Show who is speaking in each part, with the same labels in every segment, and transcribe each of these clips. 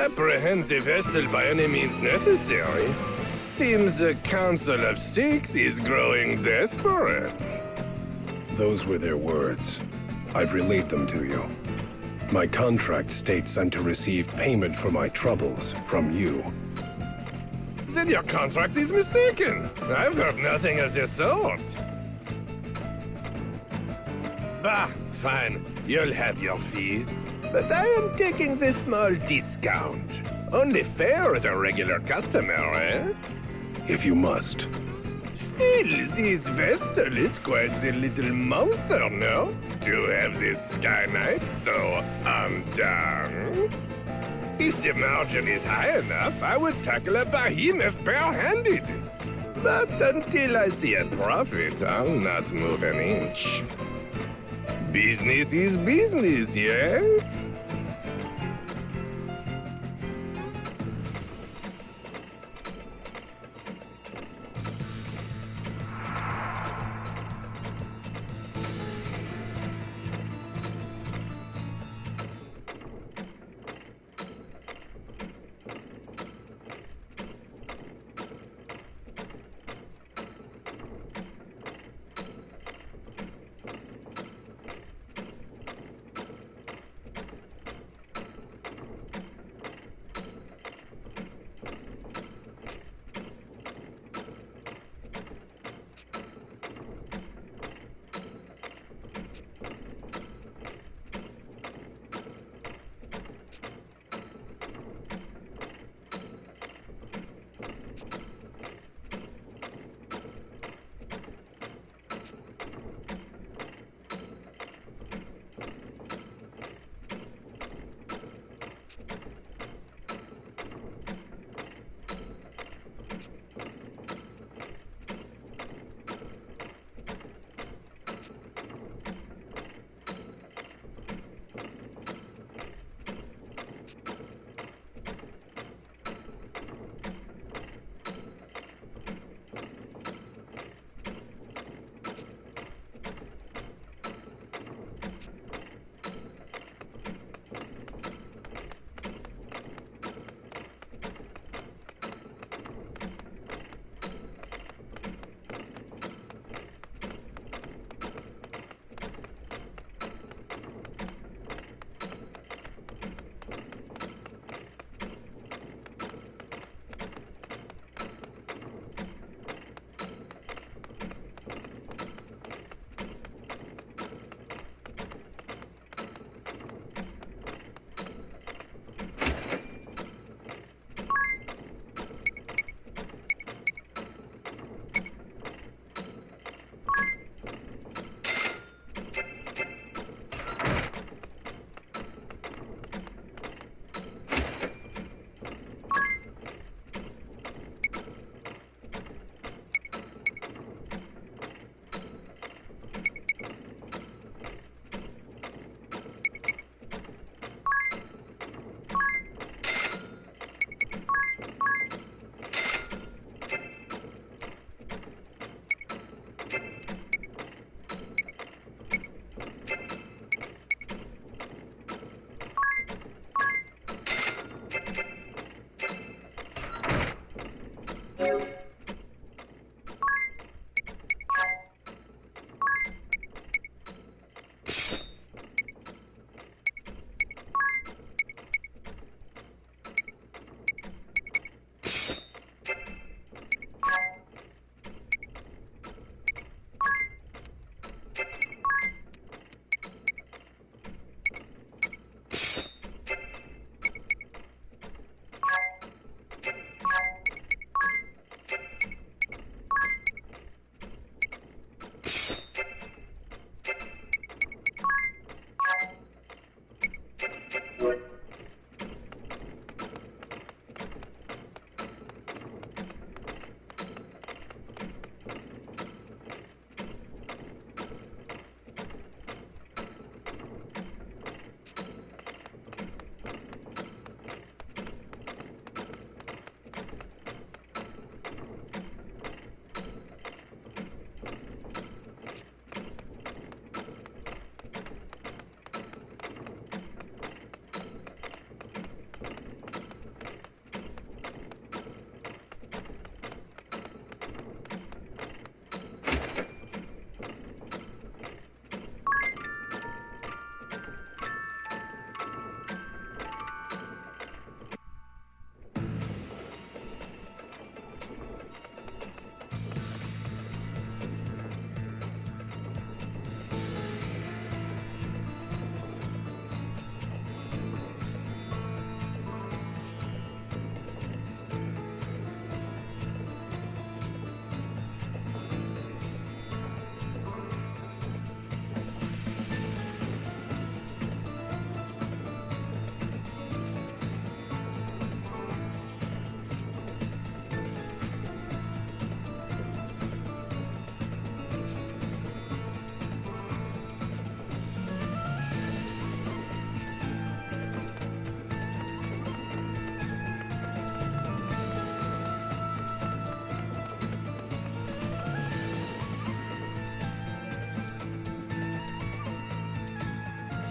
Speaker 1: Apprehend the vessel by any means necessary. Seems the Council of Six is growing desperate.
Speaker 2: Those were their words. I've relayed them to you. My contract states I'm to receive payment for my troubles from you.
Speaker 1: Then your contract is mistaken. I've heard nothing of the sort. Bah, fine. You'll have your fee. But I am taking the small discount. Only fair as a regular customer, eh?
Speaker 2: If you must.
Speaker 1: Still, this vessel is quite the little monster, no? To have this Sky Knight so undone. If the margin is high enough, I would tackle a behemoth bare-handed. But until I see a profit, I'll not move an inch. Business is business, yes?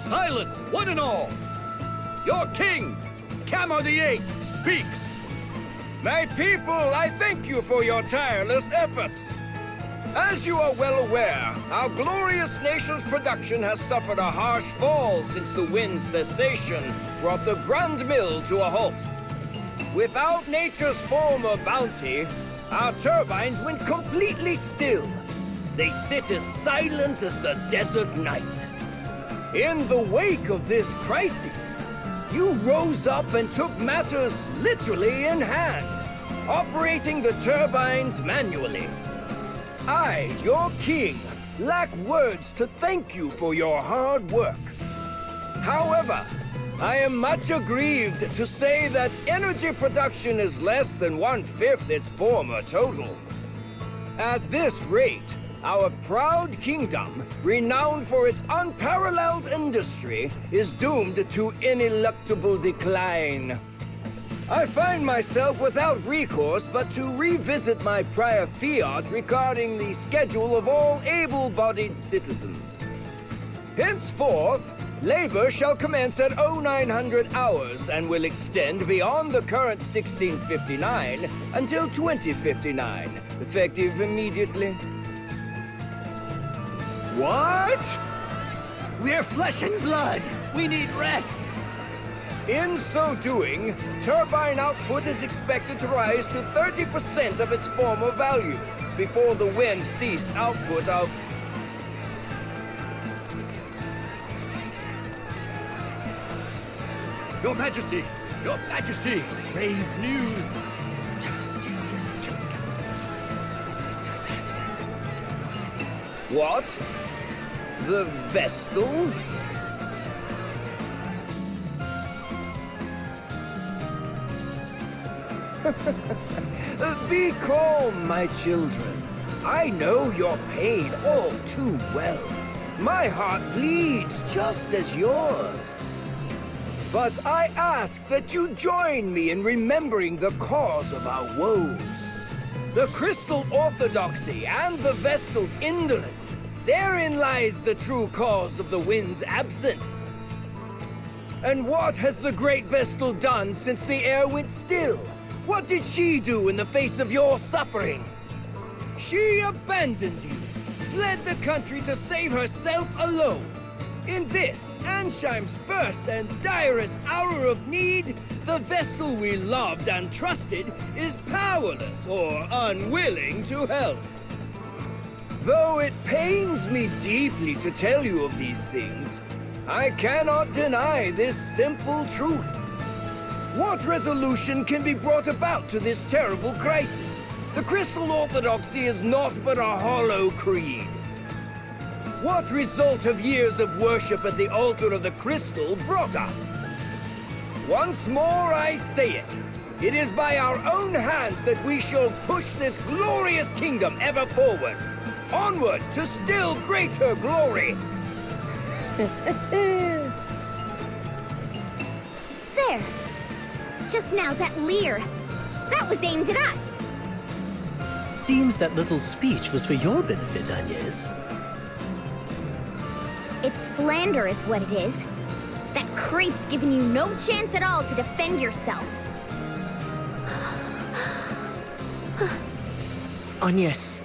Speaker 3: Silence, one and all! Your king, Camo the Eighth, speaks!
Speaker 4: My people, I thank you for your tireless efforts. As you are well aware, our glorious nation's production has suffered a harsh fall since the wind's cessation brought the Grand Mill to a halt. Without nature's former bounty, our turbines went completely still. They sit as silent as the desert night. In the wake of this crisis, you rose up and took matters literally in hand, operating the turbines manually. I, your king, lack words to thank you for your hard work. However, I am much aggrieved to say that energy production is less than 1/5 its former total. At this rate, our proud kingdom, renowned for its unparalleled industry, is doomed to ineluctable decline. I find myself without recourse but to revisit my prior fiat regarding the schedule of all able-bodied citizens. Henceforth, labor shall commence at 0900 hours and will extend beyond the current 1659 until 2059, effective immediately.
Speaker 3: What? We're flesh and blood! We need rest!
Speaker 4: In so doing, turbine output is expected to rise to 30% of its former value before the wind ceased output of...
Speaker 3: Your Majesty! Your Majesty! Brave news!
Speaker 4: What? The Vestal? Be calm, my children. I know your pain all too well. My heart bleeds just as yours. But I ask that you join me in remembering the cause of our woes. The Crystal Orthodoxy and the Vestal's indolence. Therein lies the true cause of the wind's absence. And what has the Great Vestal done since the air went still? What did she do in the face of your suffering? She abandoned you, fled the country to save herself alone. In this, Ansheim's first and direst hour of need, the Vestal we loved and trusted is powerless or unwilling to help. Though it pains me deeply to tell you of these things, I cannot deny this simple truth. What resolution can be brought about to this terrible crisis? The Crystal Orthodoxy is naught but a hollow creed. What result have years of worship at the altar of the Crystal brought us? Once more I say it. It is by our own hands that we shall push this glorious kingdom ever forward. Onward to still greater glory.
Speaker 5: There. Just now, that leer. That was aimed at us.
Speaker 6: Seems that little speech was for your benefit, Agnes.
Speaker 5: It's slander is what it is. That creep's giving you no chance at all to defend yourself.
Speaker 6: Agnes.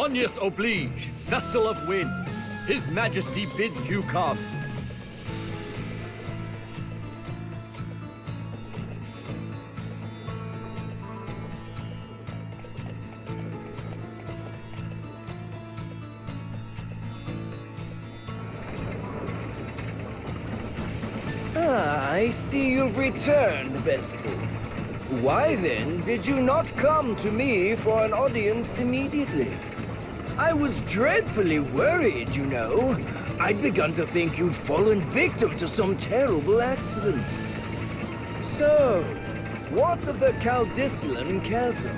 Speaker 3: Onius oblige, vessel of wind. His Majesty bids you come.
Speaker 4: Ah, I see you've returned, Vestal. Why then did you not come to me for an audience immediately? I was dreadfully worried, you know. I'd begun to think you'd fallen victim to some terrible accident. So, what of the Caldislan Chasm?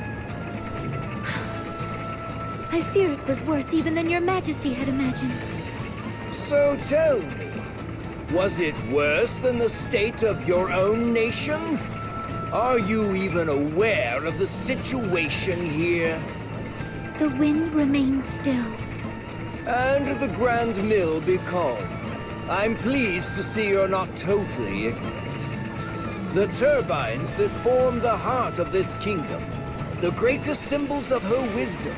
Speaker 5: I fear it was worse even than your Majesty had imagined.
Speaker 4: So tell me, was it worse than the state of your own nation? Are you even aware of the situation here?
Speaker 5: The wind remains still.
Speaker 4: And the Grand Mill be calm. I'm pleased to see you're not totally ignorant. The turbines that form the heart of this kingdom, the greatest symbols of her wisdom,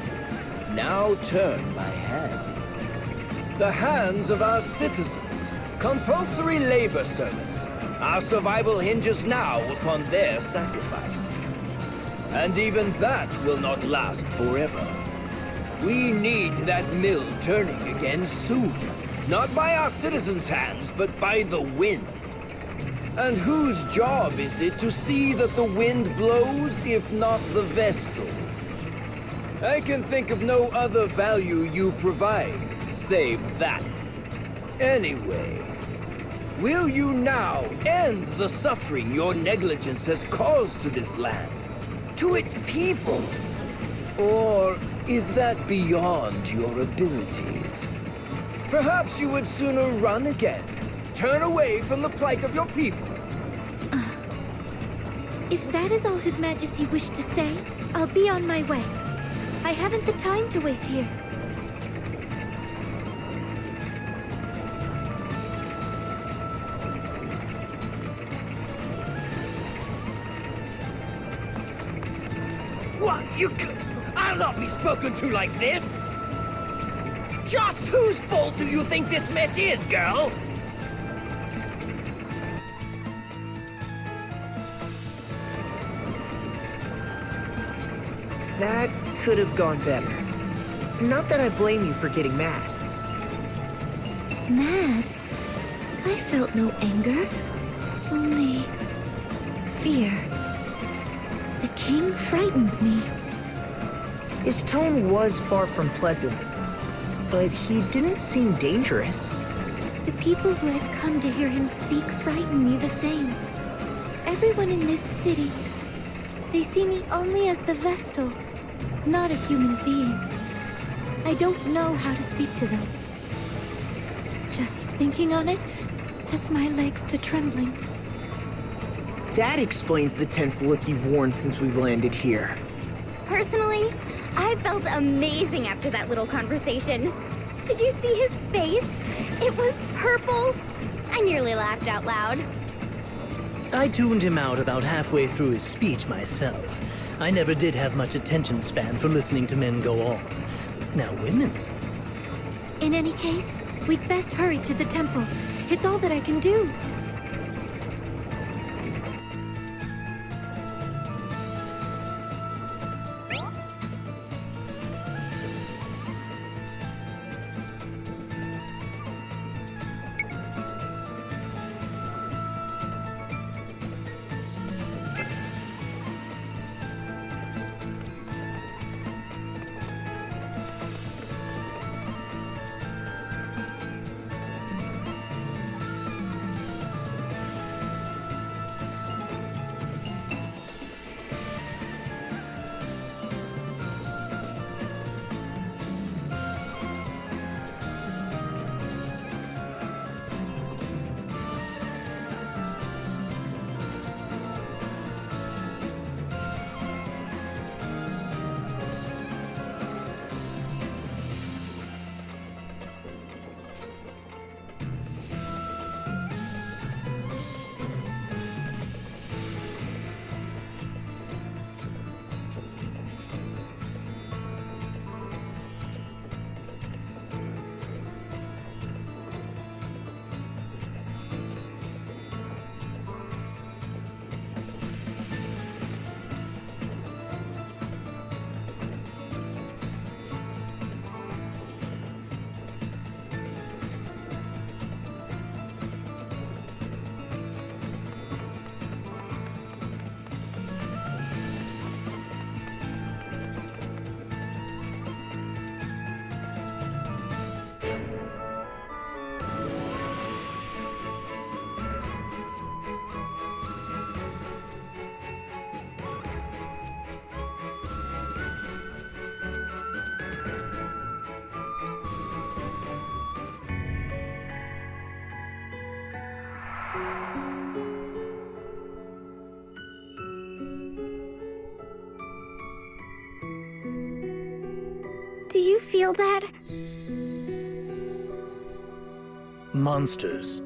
Speaker 4: now turn by hand. The hands of our citizens, compulsory labor service. Our survival hinges now upon their sacrifice. And even that will not last forever. We need that mill turning again soon. Not by our citizens' hands, but by the wind. And whose job is it to see that the wind blows, if not the Vestals? I can think of no other value you provide, save that. Anyway, will you now end the suffering your negligence has caused to this land? To its people? Or is that beyond your abilities? Perhaps you would sooner run again. Turn away from the plight of your people.
Speaker 5: If that is all His Majesty wished to say, I'll be on my way. I haven't the time to waste here.
Speaker 4: What? I'll not be spoken to like this! Just whose fault do you think this mess is, girl?
Speaker 7: That could have gone better. Not that I blame you for getting mad.
Speaker 5: Mad? I felt no anger. Only fear. The king frightens me.
Speaker 7: His tone was far from pleasant, but he didn't seem dangerous.
Speaker 5: The people who have come to hear him speak frighten me the same. Everyone in this city, they see me only as the Vestal, not a human being. I don't know how to speak to them. Just thinking on it sets my legs to trembling.
Speaker 7: That explains the tense look you've worn since we've landed here.
Speaker 5: Personally, I felt amazing after that little conversation. Did you see his face? It was purple. I nearly laughed out loud.
Speaker 6: I tuned him out about halfway through his speech myself. I never did have much attention span for listening to men go on. Now women.
Speaker 5: In any case, we'd best hurry to the temple. It's all that I can do. Do you feel that?
Speaker 6: Monsters.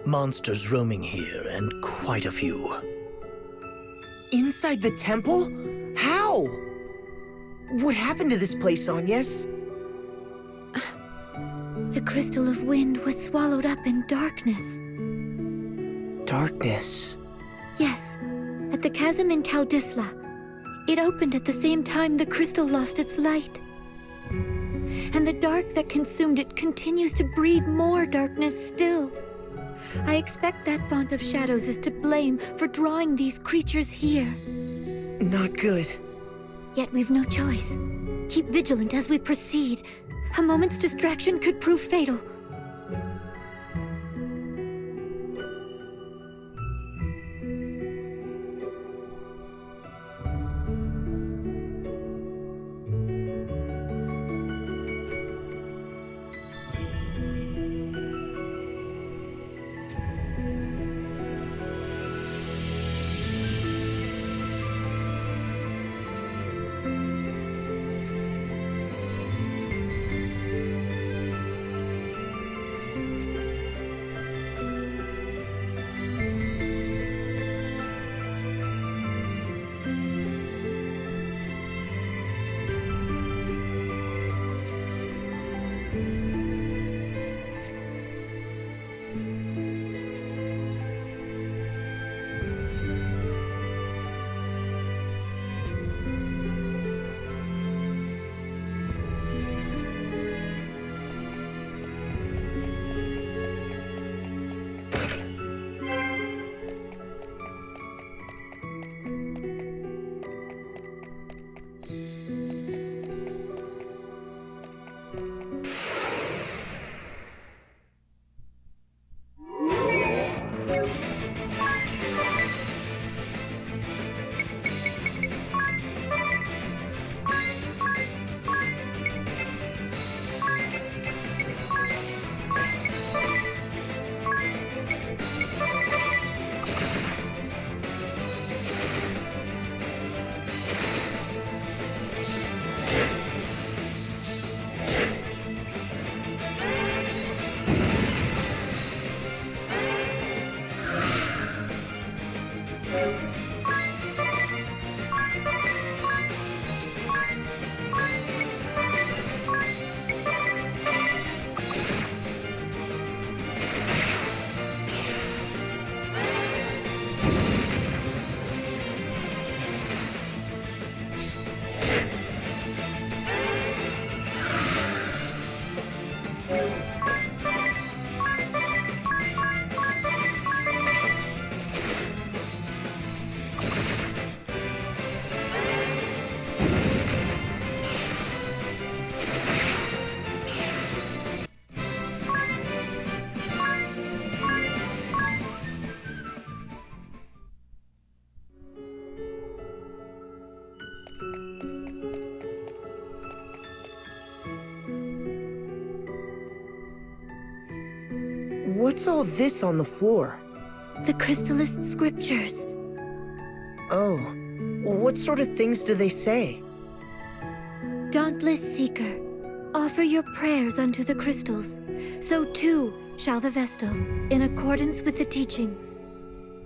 Speaker 6: Monsters roaming here, and quite a few.
Speaker 7: Inside the temple? How? What happened to this place, Agnes?
Speaker 5: The crystal of wind was swallowed up in darkness.
Speaker 7: Darkness.
Speaker 5: Yes, at the chasm in Kaldisla. It opened at the same time the crystal lost its light. And the dark that consumed it continues to breed more darkness still. I expect that font of shadows is to blame for drawing these creatures here.
Speaker 7: Not good.
Speaker 5: Yet we've no choice. Keep vigilant as we proceed. A moment's distraction could prove fatal.
Speaker 7: What's all this on the floor?
Speaker 5: The Crystallist scriptures.
Speaker 7: Oh, what sort of things do they say?
Speaker 5: Dauntless Seeker, offer your prayers unto the crystals. So too shall the Vestal, in accordance with the teachings.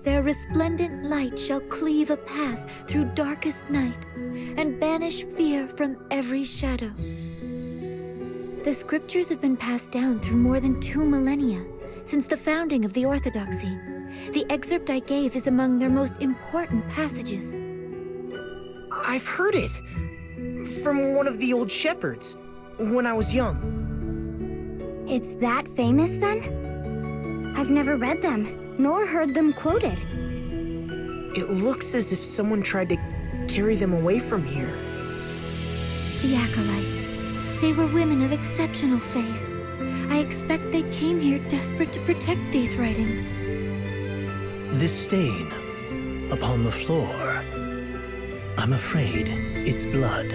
Speaker 5: Their resplendent light shall cleave a path through darkest night, and banish fear from every shadow. The scriptures have been passed down through more than 2 millennia, since the founding of the Orthodoxy. The excerpt I gave is among their most important passages.
Speaker 7: I've heard it. From one of the old shepherds, when I was young.
Speaker 5: It's that famous then? I've never read them, nor heard them quoted.
Speaker 7: It looks as if someone tried to carry them away from here.
Speaker 5: The Acolytes. They were women of exceptional faith. I expect they came here desperate to protect these writings.
Speaker 6: This stain upon the floor. I'm afraid it's blood.